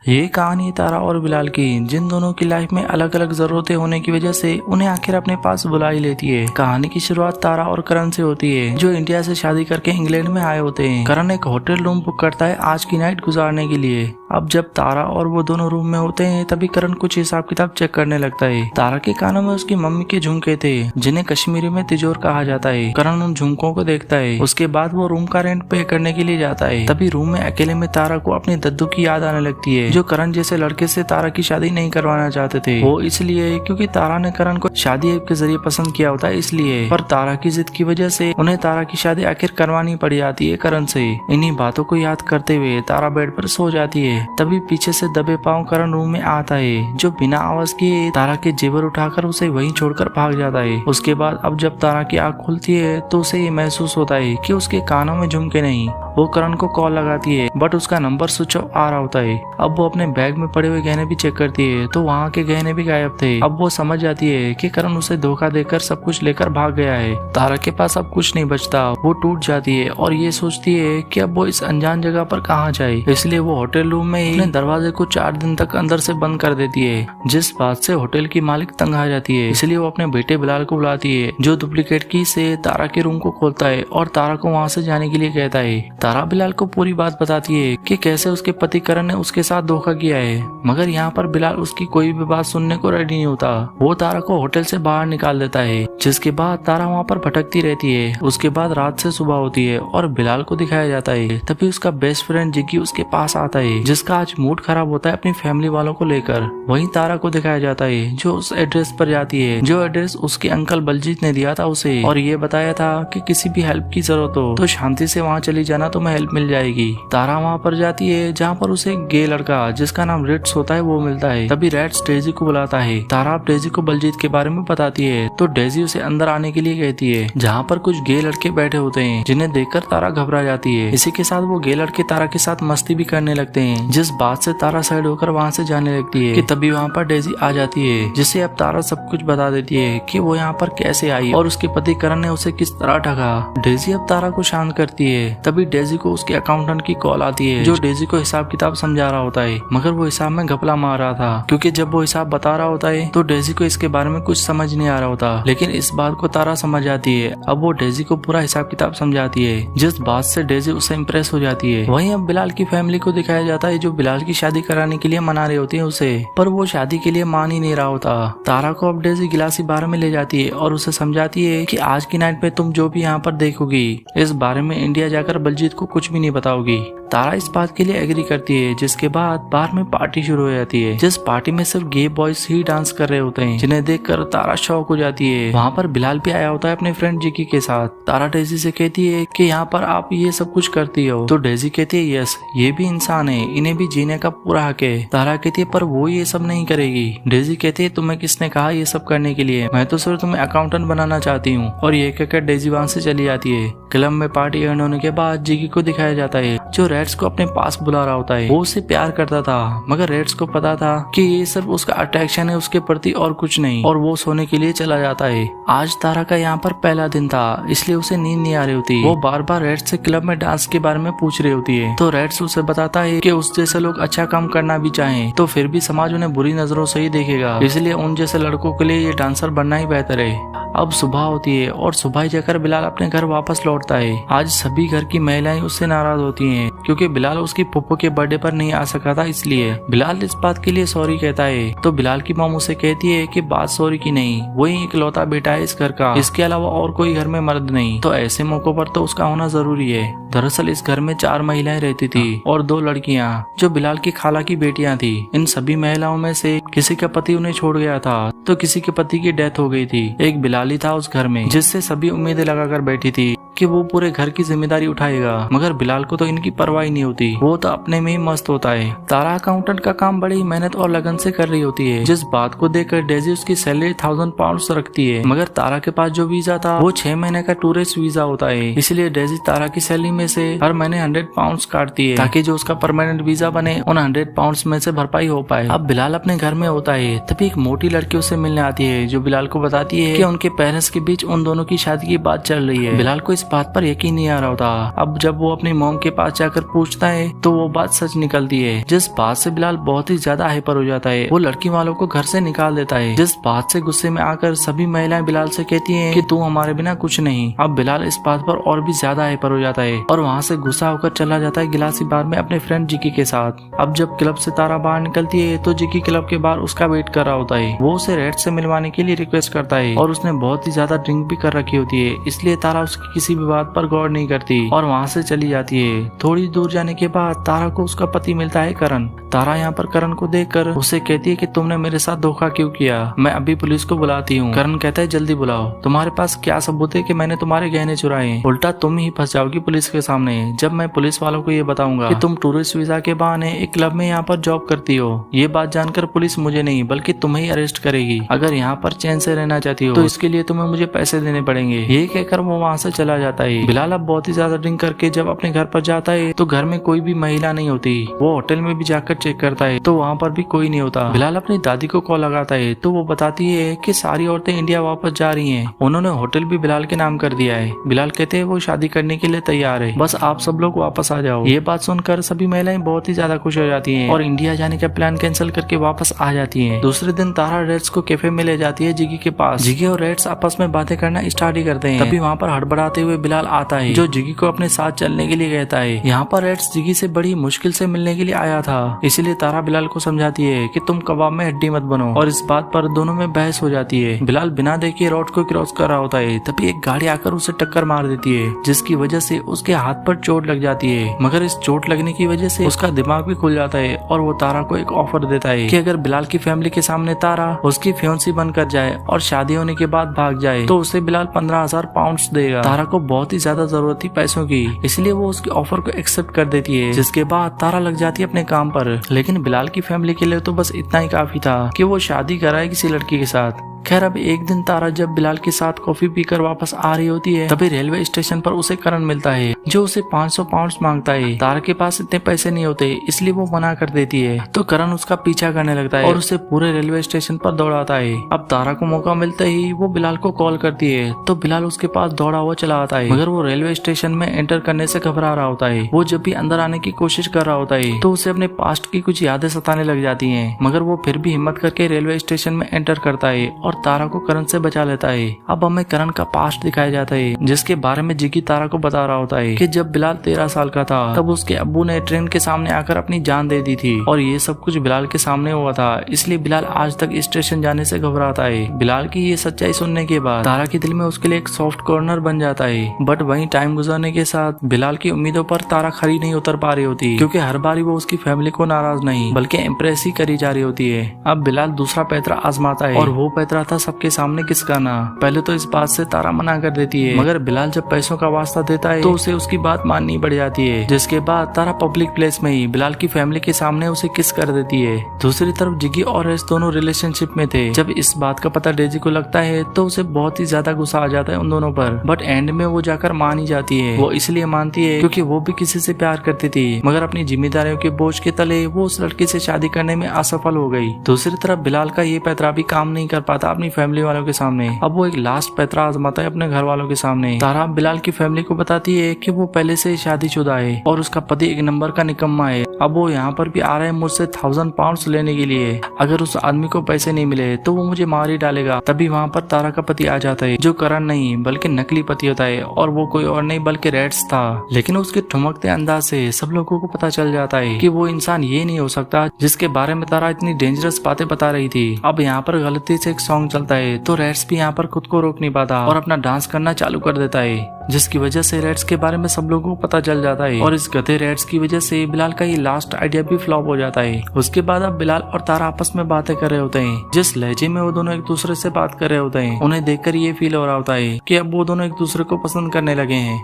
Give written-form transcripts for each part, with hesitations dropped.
ये कहानी तारा और बिलाल की, जिन दोनों की लाइफ में अलग अलग जरूरतें होने की वजह से उन्हें आखिर अपने पास बुला ही लेती है। कहानी की शुरुआत तारा और करण से होती है, जो इंडिया से शादी करके इंग्लैंड में आए होते हैं। करण एक होटल रूम बुक करता है आज की नाइट गुजारने के लिए। अब जब तारा और वो दोनों रूम में होते हैं तभी करण कुछ हिसाब किताब चेक करने लगता है। तारा के कानों में उसकी मम्मी के झुमके थे, जिन्हें कश्मीरी में तिजोर कहा जाता है। करण उन झुमकों को देखता है। उसके बाद वो रूम का रेंट पे करने के लिए जाता है। तभी रूम में अकेले में तारा को अपने दद्दू की याद आने लगती है, जो करण जैसे लड़के से तारा की शादी नहीं करवाना चाहते थे। वो इसलिए क्योंकि तारा ने करण को शादी ऐप के जरिए पसंद किया होता है, इसलिए। पर तारा की जिद की वजह से उन्हें तारा की शादी आखिर करवानी पड़ जाती है करण से। इन्हीं बातों को याद करते हुए तारा बेड पर सो जाती है। तभी पीछे से दबे पांव करण रूम में आता है, जो बिना आवाज किए तारा के जेवर उठाकर उसे वहीं छोड़कर भाग जाता है। उसके बाद अब जब तारा की आंख खुलती है तो उसे ये महसूस होता है कि उसके कानों में झुमके नहीं। वो करण को कॉल लगाती है, बट उसका नंबर स्विच ऑफ आ रहा होता है। अब वो अपने बैग में पड़े हुए गहने भी चेक करती है, तो वहाँ के गहने भी गायब थे। अब वो समझ जाती है कि करण उसे धोखा देकर सब कुछ लेकर भाग गया है। तारा के पास अब कुछ नहीं बचता। वो टूट जाती है और ये सोचती है कि अब वो इस अनजान जगह पर कहाँ जाए। इसलिए वो होटल रूम में ही अपने दरवाजे को 4 दिन तक अंदर से बंद कर देती है, जिस बात से होटल की मालिक तंग आ जाती है। इसलिए वो अपने बेटे बिलाल को बुलाती है, जो डुप्लीकेट की से तारा के रूम को खोलता है और तारा को वहाँ से जाने के लिए कहता है। तारा बिलाल को पूरी बात बताती है कि कैसे उसके पति करण ने उसके साथ धोखा किया है, मगर यहाँ पर बिलाल उसकी कोई भी बात सुनने को रेडी नहीं होता। वो तारा को होटल से बाहर निकाल देता है, जिसके बाद तारा वहाँ पर भटकती रहती है। उसके बाद रात से सुबह होती है और बिलाल को दिखाया जाता है। तभी उसका बेस्ट फ्रेंड जिग्गी उसके पास आता है, जिसका आज मूड खराब होता है अपनी फैमिली वालों को लेकर। वहीं तारा को दिखाया जाता है, जो उस एड्रेस पर जाती है, जो एड्रेस उसके अंकल बलजीत ने दिया था उसे, और ये बताया था कि किसी भी हेल्प की जरूरत हो तो शांति से वहाँ चली जाना, तुम्हें हेल्प मिल जाएगी। तारा वहाँ पर जाती है, जहाँ पर उसे गे लड़का जिसका नाम रेड्स होता है वो मिलता है। तभी रेड्स डेजी को बुलाता है। तारा अब डेजी को बलजीत के बारे में बताती है, तो डेजी उसे अंदर आने के लिए कहती है, जहाँ पर कुछ गे लड़के बैठे होते हैं, जिन्हें देखकर तारा घबरा जाती है। इसी के साथ वो गे लड़के तारा के साथ मस्ती भी करने लगते हैं, जिस बात से तारा साइड होकर वहाँ से जाने लगती है कि तभी वहाँ पर डेजी आ जाती है, जिसे अब तारा सब कुछ बता देती है कि वो यहाँ पर कैसे आई और उसके पति करण ने उसे किस तरह ठगा। डेजी अब तारा को शांत करती है। तभी डेजी को उसके अकाउंटेंट की कॉल आती है, जो डेजी को हिसाब किताब समझा रहा होता है, मगर वो हिसाब में घपला मार रहा था, क्योंकि जब वो हिसाब बता रहा होता है तो डेजी को इसके बारे में कुछ समझ नहीं आ रहा होता। लेकिन इस बात को तारा समझ जाती है। अब वो डेजी को पूरा हिसाब किताब समझाती है, जिस बात से डेजी उससे इम्प्रेस हो जाती है। वहीं अब बिलाल की फैमिली को दिखाया जाता है, जो बिलाल की शादी कराने के लिए मना रही होती है उसे, पर वो शादी के लिए मान ही नहीं रहा होता। तारा को अब डेजी गिलासी बार में ले जाती है और उसे समझाती है कि आज की नाइट में तुम जो भी यहाँ पर देखोगी, इस बारे में इंडिया जाकर बलजीत को कुछ भी नहीं बताओगी। तारा इस बात के लिए एग्री करती है, जिसके बाद बार में पार्टी शुरू हो जाती है, जिस पार्टी में सिर्फ गे बॉयज ही डांस कर रहे होते हैं, जिन्हें देखकर तारा शॉक हो जाती है। वहाँ पर बिलाल भी आया होता है अपने फ्रेंड जिग्गी के साथ। तारा डेजी से कहती है कि यहाँ पर आप ये सब कुछ करती हो, तो डेजी कहती है यस, ये भी इंसान है, इन्हें भी जीने का पूरा हक है। तारा कहती है पर वो ये सब नहीं करेगी। डेजी कहती है तुम्हें किसने कहा ये सब करने के लिए, मैं तो सिर्फ तुम्हें अकाउंटेंट बनाना चाहती हूँ। और ये कहकर डेजी वहाँ से चली जाती है। क्लब में पार्टी एंड होने के बाद जिग्गी को दिखाया जाता है, जो रेड्स को अपने पास बुला रहा होता है। वो उससे प्यार करता था, मगर रेड्स को पता था कि ये सिर्फ उसका अट्रैक्शन है उसके प्रति और कुछ नहीं, और वो सोने के लिए चला जाता है। आज तारा का यहाँ पर पहला दिन था, इसलिए उसे नींद नहीं आ रही होती। वो बार बार रेड्स से क्लब में डांस के बारे में पूछ रही होती है, तो रेड्स उसे बताता है कि उस जैसे लोग अच्छा काम करना भी चाहें तो फिर भी समाज उन्हें बुरी नजरों से ही देखेगा, इसलिए उन जैसे लड़कों के लिए ये डांसर बनना ही बेहतर है। अब सुबह होती है और सुबह ही जाकर बिलाल अपने घर वापस लौटता है। आज सभी घर की महिलाएं उससे नाराज होती हैं, क्योंकि बिलाल उसकी पुप्पो के बर्थडे पर नहीं आ सका था, इसलिए। बिलाल इस बात के लिए सॉरी कहता है, तो बिलाल की मॉम उसे कहती है कि बात सॉरी की नहीं, वही इकलौता बेटा है इस घर का, इसके अलावा और कोई घर में मर्द नहीं, तो ऐसे मौकों पर तो उसका होना जरूरी है। दरअसल इस घर में 4 महिलाएं रहती थी और 2 लड़कियां, जो बिलाल की खाला की बेटियां थी। इन सभी महिलाओं में से किसी का पति उन्हें छोड़ गया था, तो किसी के पति की डेथ हो गई थी। एक बिलाल ही था उस घर में, जिससे सभी उम्मीदें लगाकर बैठी थी कि वो पूरे घर की जिम्मेदारी उठाएगा, मगर बिलाल को तो इनकी परवाह ही नहीं होती। वो तो अपने में ही मस्त होता है। तारा अकाउंटेंट का काम बड़ी मेहनत और लगन से कर रही होती है, जिस बात को देखकर डेजी उसकी सैलरी 1000 पाउंड रखती है, मगर तारा के पास जो वीजा था वो 6 महीने का टूरिस्ट वीजा होता है। इसलिए डेजी तारा की सैलरी में से हर महीने 100 पाउंड काटती है, ताकि जो उसका परमानेंट वीजा बने उन 100 पाउंड में से भरपाई हो पाए। अब बिलाल अपने घर में होता है, तभी एक मोटी लड़की उससे मिलने आती है, जो बिलाल को बताती है कि उनके पेरेंट्स के बीच उन दोनों की शादी की बात चल रही है। बिलाल को इस इस बात पर यकीन नहीं आ रहा होता। अब जब वो अपनी मॉम के पास जाकर पूछता है तो वो बात सच निकलती है, जिस बात से बिलाल बहुत ही ज्यादा हाइपर हो जाता है। वो लड़की वालों को घर से निकाल देता है, जिस बात से गुस्से में आकर सभी महिलाएं बिलाल से कहती हैं कि तू हमारे बिना कुछ नहीं। अब बिलाल इस बात पर और भी ज्यादा हाइपर हो जाता है और वहाँ से गुस्सा होकर चला जाता है गिलासी बार में अपने फ्रेंड जिकी के साथ। अब जब क्लब से तारा बाहर निकलती है तो जिकी क्लब के बाहर उसका वेट कर रहा होता है। वो उसे रेड से मिलवाने के लिए रिक्वेस्ट करता है और उसने बहुत ही ज्यादा ड्रिंक भी कर रखी होती है, इसलिए तारा उसकी किसी भी बात पर गौर नहीं करती और वहाँ से चली जाती है। थोड़ी दूर जाने के बाद तारा को उसका पति मिलता है करण। तारा यहाँ पर करण को देखकर उसे कहती है कि तुमने मेरे साथ धोखा क्यों किया, मैं अभी पुलिस को बुलाती हूँ। करण कहता है जल्दी बुलाओ, तुम्हारे पास क्या सबूत है कि मैंने तुम्हारे गहने चुराए? उल्टा तुम ही फंस जाओगी पुलिस के सामने जब मैं पुलिस वालों को ये बताऊंगा कि तुम टूरिस्ट वीजा के बहाने एक क्लब में यहाँ पर जॉब करती हो। ये बात जानकर पुलिस मुझे नहीं बल्कि तुम्हें ही अरेस्ट करेगी। अगर यहाँ पर चैन से रहना चाहती हो तो इसके लिए तुम्हें मुझे पैसे देने पड़ेंगे। ये कहकर वो वहाँ से चला जाता है। बिलाल अब बहुत ही ज्यादा ड्रिंक करके जब अपने घर पर जाता है तो घर में कोई भी महिला नहीं होती। वो होटल में भी जाकर चेक करता है तो वहाँ पर भी कोई नहीं होता। बिलाल अपनी दादी को कॉल लगाता है तो वो बताती है कि सारी औरतें इंडिया वापस जा रही हैं। उन्होंने होटल भी बिलाल के नाम कर दिया है। बिलाल कहते हैं वो शादी करने के लिए तैयार है, बस आप सब लोग वापस आ जाओ। ये बात सुनकर सभी महिलाएं बहुत ही ज्यादा खुश हो जाती हैं और इंडिया जाने का प्लान कैंसिल करके वापस आ जाती हैं। दूसरे दिन तारा रेड्स को कैफे में ले जाती है जिगी के पास। जिगी और रेड्स आपस में बातें करना स्टार्ट ही करते हैं। तभी वहाँ पर हड़बड़ाते हुए बिलाल आता है जो जिगी को अपने साथ चलने के लिए कहता है। यहाँ पर रेड्स जिगी से बड़ी मुश्किल से मिलने के लिए आया था, इसलिए तारा बिलाल को समझाती है कि तुम कबाब में हड्डी मत बनो और इस बात पर दोनों में बहस हो जाती है। बिलाल बिना देखे रोड को क्रॉस कर रहा होता है, तभी एक गाड़ी आकर उसे टक्कर मार देती है जिसकी वजह से उसके हाथ पर चोट लग जाती है। मगर इस चोट लगने की वजह से उसका दिमाग भी खुल जाता है और वो तारा को एक ऑफर देता है कि अगर बिलाल की फैमिली के सामने तारा उसकी फियांसी बनकर जाए और शादी होने के बाद भाग जाए तो उसे बिलाल 15,000 पाउंड देगा। तारा को बहुत ही ज्यादा जरूरत थी पैसों की, इसलिए वो उसकी ऑफर को एक्सेप्ट कर देती है। जिसके बाद तारा लग जाती है अपने काम पर। लेकिन बिलाल की फैमिली के लिए तो बस इतना ही काफी था कि वो शादी कराए किसी लड़की के साथ। खैर अब एक दिन तारा जब बिलाल के साथ कॉफी पीकर वापस आ रही होती है तभी रेलवे स्टेशन पर उसे करण मिलता है जो उसे 500 पाउंड मांगता है। तारा के पास इतने पैसे नहीं होते इसलिए वो मना कर देती है तो करण उसका पीछा करने लगता है और उसे पूरे रेलवे स्टेशन पर दौड़ाता है। अब तारा को मौका मिलते ही वो बिलाल को कॉल करती है तो बिलाल उसके पास दौड़ा हुआ चला आता है, मगर वो रेलवे स्टेशन में एंटर करने से घबरा रहा होता है। वो जब भी अंदर आने की कोशिश कर रहा होता है तो उसे अपने पास्ट की कुछ यादें सताने लग जाती है, मगर वो फिर भी हिम्मत करके रेलवे स्टेशन में एंटर करता है और तारा को करण से बचा लेता है। अब हमें करण का पास्ट दिखाया जाता है जिसके बारे में जिगी तारा को बता रहा होता है कि जब बिलाल 13 साल का था तब उसके अब्बू ने ट्रेन के सामने आकर अपनी जान दे दी थी और ये सब कुछ बिलाल के सामने हुआ था, इसलिए बिलाल आज तक स्टेशन जाने से घबराता है। बिलाल की ये सच्चाई सुनने के बाद तारा के दिल में उसके लिए एक सॉफ्ट कॉर्नर बन जाता है। बट वहीं टाइम गुजरने के साथ बिलाल की उम्मीदों पर तारा खरी नहीं उतर पा रही होती क्योंकि हर बार वो उसकी फैमिली को नाराज नहीं बल्कि इम्प्रेस ही करी जा रही होती है। अब बिलाल दूसरा पैतरा आजमाता है और वो पैतरा था सबके सामने किसकाना। पहले तो इस बात से तारा मना कर देती है, मगर बिलाल जब पैसों का वास्ता देता है तो उसे उसकी बात माननी पड़ जाती है। जिसके बाद तारा पब्लिक प्लेस में ही बिलाल की फैमिली के सामने उसे किस कर देती है। दूसरी तरफ जिगी और रेस दोनों रिलेशनशिप में थे। जब इस बात का पता डेजी को लगता है तो उसे बहुत ही ज्यादा गुस्सा आ जाता है उन दोनों पर, बट एंड में वो जाकर मान ही जाती है। वो इसलिए मानती है क्योंकि वो भी किसी से प्यार करती थी, मगर अपनी जिम्मेदारियों के बोझ के तले वो उस लड़की से शादी करने में असफल हो गई। दूसरी तरफ बिलाल का ये पैतरा भी काम नहीं कर पाता अपनी फैमिली वालों के सामने। अब वो एक लास्ट पैतरा आजमाता है अपने घर वालों के सामने। तारा बिलाल की फैमिली को बताती है कि वो पहले से शादीशुदा है और उसका पति एक नंबर का निकम्मा है। अब वो यहाँ पर भी आ रहा है मुझसे 1000 पाउंड लेने के लिए। अगर उस आदमी को पैसे नहीं मिले तो वो मुझे मार ही डालेगा। तभी वहाँ पर तारा का पति आ जाता है जो करण नहीं बल्कि नकली पति होता है और वो कोई और नहीं बल्कि रेड्स था। लेकिन उसके ठुमकते अंदाज से सब लोगों को पता चल जाता है कि वो इंसान ये नहीं हो सकता जिसके बारे में तारा इतनी डेंजरस बातें बता रही थी। अब यहाँ पर गलती से एक सॉन्ग चलता है तो रेड्स भी यहाँ पर खुद को रोक नहीं पाता और अपना डांस करना चालू कर देता है, जिसकी वजह से रेड्स के बारे में सब लोगों को पता चल जाता है। और इस गधे रेड्स की वजह से बिलाल का ये लास्ट आइडिया भी फ्लॉप हो जाता है। उसके बाद अब बिलाल और तारा आपस में बातें कर रहे होते हैं। जिस लहजे में वो दोनों एक दूसरे से बात कर रहे होते हैं उन्हें देखकर ये फील हो रहा होता है कि अब वो दोनों एक दूसरे को पसंद करने लगे हैं।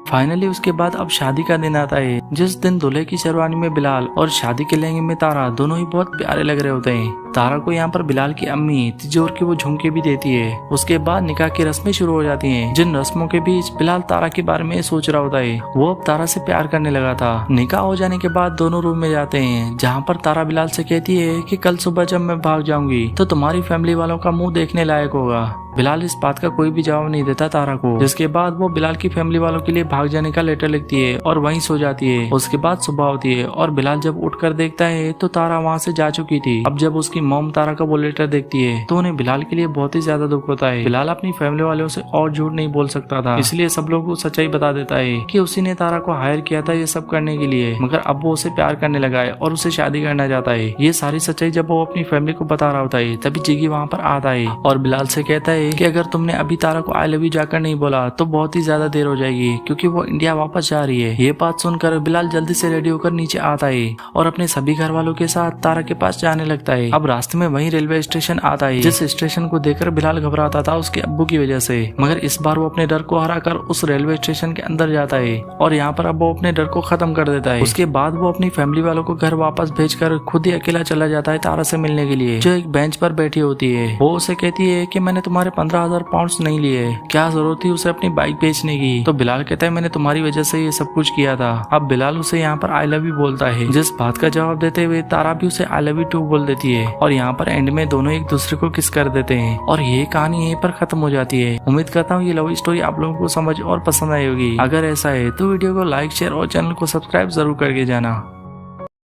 फाइनली उसके बाद अब शादी का दिन आता है, जिस दिन दूल्हे की शेरवानी में बिलाल और शादी के लहंगे में तारा दोनों ही बहुत प्यारे लग रहे होते हैं। तारा को यहाँ पर बिलाल की अम्मी तिजोर के वो झुमके भी देती है। उसके बाद निकाह की रस्में शुरू हो जाती हैं, जिन रस्मों के बीच बिलाल तारा के बारे में सोच रहा होता है। वो अब तारा से प्यार करने लगा था। निकाह हो जाने के बाद दोनों रूम में जाते हैं, जहाँ पर तारा बिलाल से कहती है कि कल सुबह जब मैं भाग जाऊंगी तो तुम्हारी फैमिली वालों का मुंह देखने लायक होगा। बिलाल इस बात का कोई भी जवाब नहीं देता तारा को, जिसके बाद वो बिलाल की फैमिली वालों के लिए भाग जाने का लेटर लिखती है और वहीं सो जाती है। उसके बाद सुबह होती है और बिलाल जब उठकर देखता है तो तारा वहाँ से जा चुकी थी। अब जब उसकी मॉम तारा का वो लेटर देखती है तो उन्हें बिलाल के लिए बहुत ही ज्यादा दुख होता है। बिलाल अपनी फैमिली वालों से और झूठ नहीं बोल सकता था, इसलिए सब लोगों को सच्चाई बता देता है कि उसी ने तारा को हायर किया था ये सब करने के लिए, मगर अब वो उसे प्यार करने लगा है और उसे शादी करना चाहता है। ये सारी सच्चाई जब वो अपनी फैमिली को बता रहा होता है तभी जिगी वहाँ पर आता है और बिलाल से कहता है कि अगर तुमने अभी तारा को आई लव यू जाकर नहीं बोला तो बहुत ही ज्यादा देर हो जाएगी, क्योंकि वो इंडिया वापस जा रही है। ये बात सुनकर बिलाल जल्दी से रेडी होकर नीचे आता है और अपने सभी घर वालों के साथ तारा के पास जाने लगता है। अब रास्ते में वही रेलवे स्टेशन आता है, जिस स्टेशन को देखकर बिलाल घबराता था उसके अब्बू की वजह से, मगर इस बार वो अपने डर को हराकर उस रेलवे स्टेशन के अंदर जाता है और यहाँ पर अब वो अपने डर को खत्म कर देता है। उसके बाद वो अपनी फैमिली वालों को घर वापस भेजकर खुद ही अकेला चला जाता है तारा से मिलने के लिए, जो एक बेंच पर बैठी होती है। वो उसे कहती है कि मैंने तुम्हारे 15,000 पाउंड नहीं लिए, क्या जरूरत थी उसे अपनी बाइक बेचने की। तो बिलाल कहता है मैंने तुम्हारी वजह से ये सब कुछ किया था। अब बिलाल उसे यहाँ पर आई लव यू बोलता है, जिस बात का जवाब देते हुए तारा भी उसे आई लव यू टू बोल देती है और यहाँ पर एंड में दोनों एक दूसरे को किस कर देते हैं और ये कहानी यहीं पर खत्म हो जाती है। उम्मीद करता हूँ ये लव स्टोरी आप लोगों को समझ और पसंद आई होगी। अगर ऐसा है तो वीडियो को लाइक, शेयर और चैनल को सब्सक्राइब जरूर करके जाना।